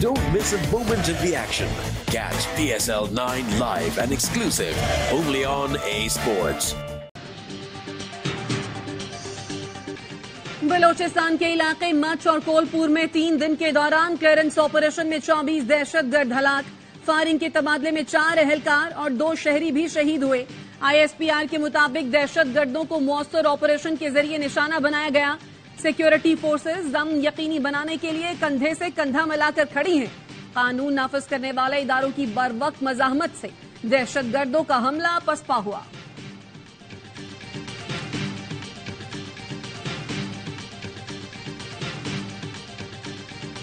Don't miss a moment of the action. Catch PSL 9 live and exclusive only on A Sports. Balochistan के इलाके much और कोलपुर में 3 दिन के दौरान क्लियरेंस ऑपरेशन में 24 दहशतगर्द हलाक, फायरिंग के तबादले में 4 एहलकार और 2 शहरी भी शहीद हुए। ISPR के मुताबिक दहशतगर्दों को मौसर ऑपरेशन के जरिए निशाना बनाया गया। सिक्योरिटी फोर्सेज अमन यकीनी बनाने के लिए कंधे से कंधा मिलाकर खड़ी हैं। कानून नाफिज करने वाले इदारों की बरवक्त मज़ाहमत से दहशतगर्दों का हमला पसपा हुआ।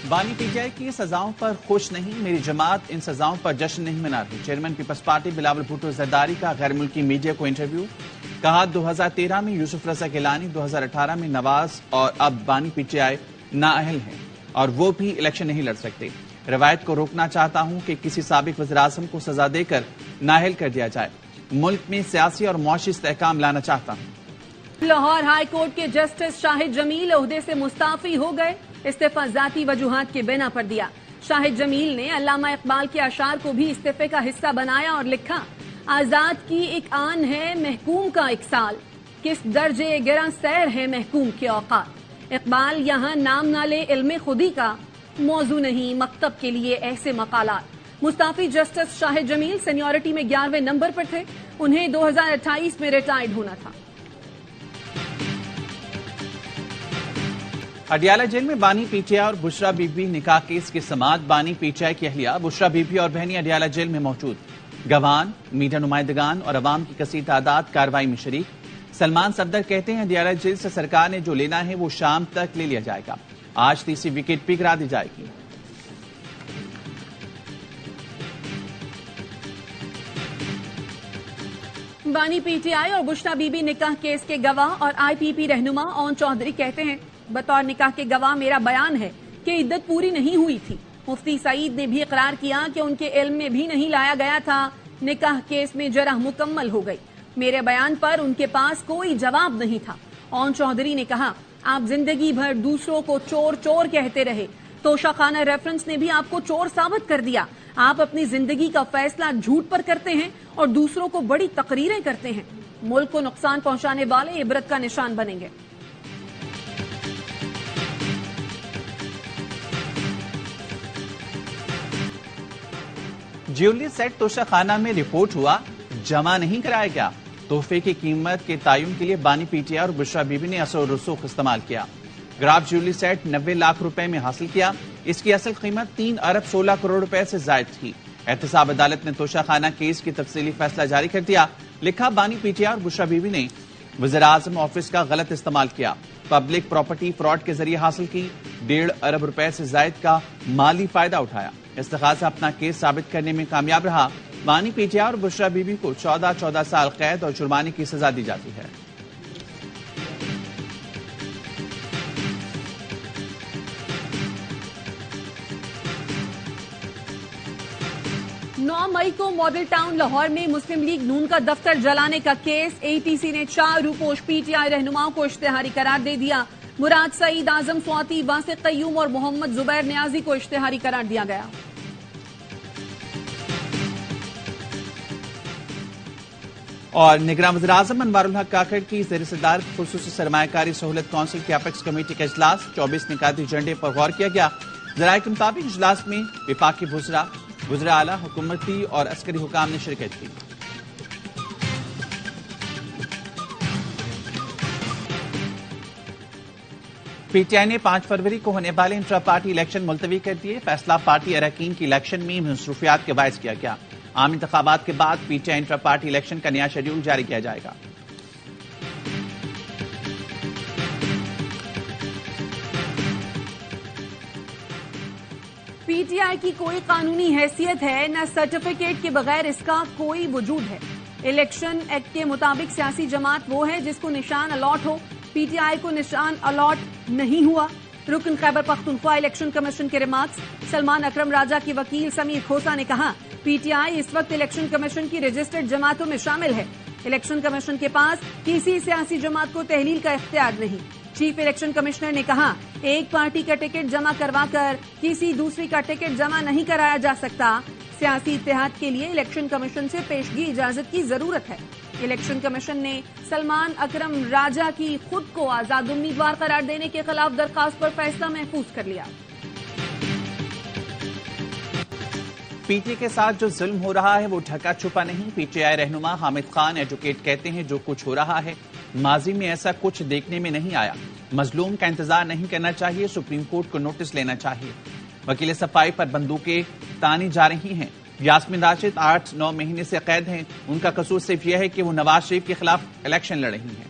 बानी PTI की सजाओं पर खुश नहीं, मेरी जमात इन सजाओं पर जश्न नहीं मना रही। Chairman Peoples Party Bilawal Bhutto Zardari का गैर मुल्की मीडिया को इंटरव्यू। कहा 2013 में यूसुफ रजा गिलानी, 2018 में नवाज और अब बानी PTI नाअहल हैं और वो भी इलेक्शन नहीं लड़ सकते। रवायत को रोकना चाहता हूं कि किसी साबिक वज़ीर-ए-आज़म को सजा देकर नाअहल कर दिया जाए। मुल्क में सियासी और मुआशी इस्तेहकाम लाना चाहता हूं। लाहौर हाई कोर्ट के जस्टिस शाहिद जमील ओहदे से मुस्ताफी हो गए। इस्तीफा जाती वजूहात के बिना पर दिया। शाहिद जमील ने अल्लामा इकबाल के अशार को भी इस्तीफे का हिस्सा बनाया और लिखा, आजाद की एक आन है महकूम का एक साल, किस दर्जे गिरा सैर है महकूम के औकात। इकबाल यहाँ नाम नाले इल्मे खुदी का मौजू नहीं, मकतब के लिए ऐसे मकालात। मुस्ताफी जस्टिस शाहिद जमील सीनियरिटी में 11वें नंबर पर थे। उन्हें 2028 में रिटायर्ड होना था। अडियाला जेल में बानी PTI और बुशरा बीबी निकाह केस की समाअत। बानी PTI की अहलिया बुशरा बीबी और बहनी अडियाला जेल में मौजूद। गवान, मीडिया नुमाइंदगान और अवाम की कसीर तादाद कार्रवाई में शरीक। सलमान सफदर कहते हैं अडियाला जेल से सरकार ने जो लेना है वो शाम तक ले लिया जाएगा। आज तीसरी विकेट भी गिरा दी जाएगी। बानी PTI और बुशरा बीबी निकाह केस के गवाह और IPP रहनुमा ओन चौधरी कहते हैं, बतौर निकाह के गवाह मेरा बयान है कि इद्दत पूरी नहीं हुई थी। मुफ्ती सईद ने भी इकरार किया कि उनके इल्म में भी नहीं लाया गया था। निकाह केस में जरह मुकम्मल हो गई। मेरे बयान पर उनके पास कोई जवाब नहीं था। ओन चौधरी ने कहा, आप जिंदगी भर दूसरों को चोर चोर कहते रहे। तोशाखाना रेफरेंस ने भी आपको चोर साबित कर दिया। आप अपनी जिंदगी का फैसला झूठ पर करते हैं और दूसरों को बड़ी तकरीरें करते हैं। मुल्क को नुकसान पहुंचाने वाले इबरत का निशान बनेंगे। ज्वेलरी सेट तोशाखाना में रिपोर्ट हुआ, जमा नहीं कराया गया। तोहफे की कीमत के तयन के लिए बानी PTI और बुशरा बीबी ने असर रसूख इस्तेमाल किया। ग्राफ ज्वेलरी सेट 90 लाख रुपए में हासिल किया। इसकी असल कीमत 3 अरब 16 करोड़ रुपए से जायद थी। एहतसाब अदालत ने तोशाखाना केस की तफसीली फैसला जारी कर दिया। लिखा, बानी PTI और बुशरा बीबी ने वज़ीर-ए-आज़म ऑफिस का गलत इस्तेमाल किया, पब्लिक प्रॉपर्टी फ्रॉड के जरिए हासिल की, 1.5 अरब रुपए से जायद का माली फायदा उठाया। इस्तिगासा अपना केस साबित करने में कामयाब रहा। बानी PTI और बुशरा बीबी को 14 साल कैद और जुर्माने की सजा दी जाती है। 9 मई को मॉडल टाउन लाहौर में मुस्लिम लीग नून का दफ्तर जलाने का केस। ATC ने 4 रूपोश PTI रहनुमाओं को इश्तिहारी करार दे दिया। मुराद सईद, आजम स्वाति, वासिक कय्यूम और मोहम्मद जुबैर नियाजी को इश्तिहारी करार दिया गया। और निगरान वज़ीर-ए-आज़म अनवारुल हक काकड़ की ज़ेर सदारत खुसूसी सरमायाकारी सहूलत काउंसिल के अपेक्स कमेटी का इजलास। 24 निकाती एजेंडे पर गौर किया गया। ज़राए के मुताबिक इजलास में विफाकी वज़रा, वज़ीर आला, हुकूमती और अस्करी हुकाम ने शिरकत की। PTI ने 5 फरवरी को होने वाले इंट्रा पार्टी इलेक्शन मुलतवी कर दिए। फैसला पार्टी अरकान की इलेक्शन में मसरूफियात के बायस किया गया। आम इंतखाबात के बाद PTI इंट्रा पार्टी इलेक्शन का नया शेड्यूल जारी किया जाएगा। PTI की कोई कानूनी हैसियत है न सर्टिफिकेट के बगैर इसका कोई वजूद है। इलेक्शन एक्ट के मुताबिक सियासी जमात वो है जिसको निशान अलॉट हो। PTI को निशान अलॉट नहीं हुआ। रुकन खैबर पख्तूनख्वा इलेक्शन कमीशन के रिमार्क्स। सलमान अकरम राजा की वकील समीर खोसा ने कहा, PTI इस वक्त इलेक्शन कमीशन की रजिस्टर्ड जमातों में शामिल है। इलेक्शन कमीशन के पास किसी सियासी जमात को तहलील का इख्तियार नहीं। चीफ इलेक्शन कमिश्नर ने कहा, एक पार्टी का टिकट जमा करवा कर किसी दूसरी का टिकट जमा नहीं कराया जा सकता। सियासी इत्तेहाद के लिए इलेक्शन कमीशन से पेशगी इजाजत की जरूरत है। इलेक्शन कमीशन ने सलमान अकरम राजा की खुद को आजाद उम्मीदवार करार देने के खिलाफ दरखास्त पर फैसला महफूज कर लिया। पीटीआई के साथ जो जुल्म हो रहा है वो ढका छुपा नहीं। पीटीआई रहनुमा हामिद खान एडवोकेट कहते हैं जो कुछ हो रहा है माजी में ऐसा कुछ देखने में नहीं आया। मजलूम का इंतजार नहीं करना चाहिए, सुप्रीम कोर्ट को नोटिस लेना चाहिए। वकील सफाई पर बंदूकें तानी जा रही हैं। यास्मीन राशिद 8-9 महीने से कैद हैं। उनका कसूर सिर्फ यह है कि वो नवाज शरीफ के खिलाफ इलेक्शन लड़ रही हैं।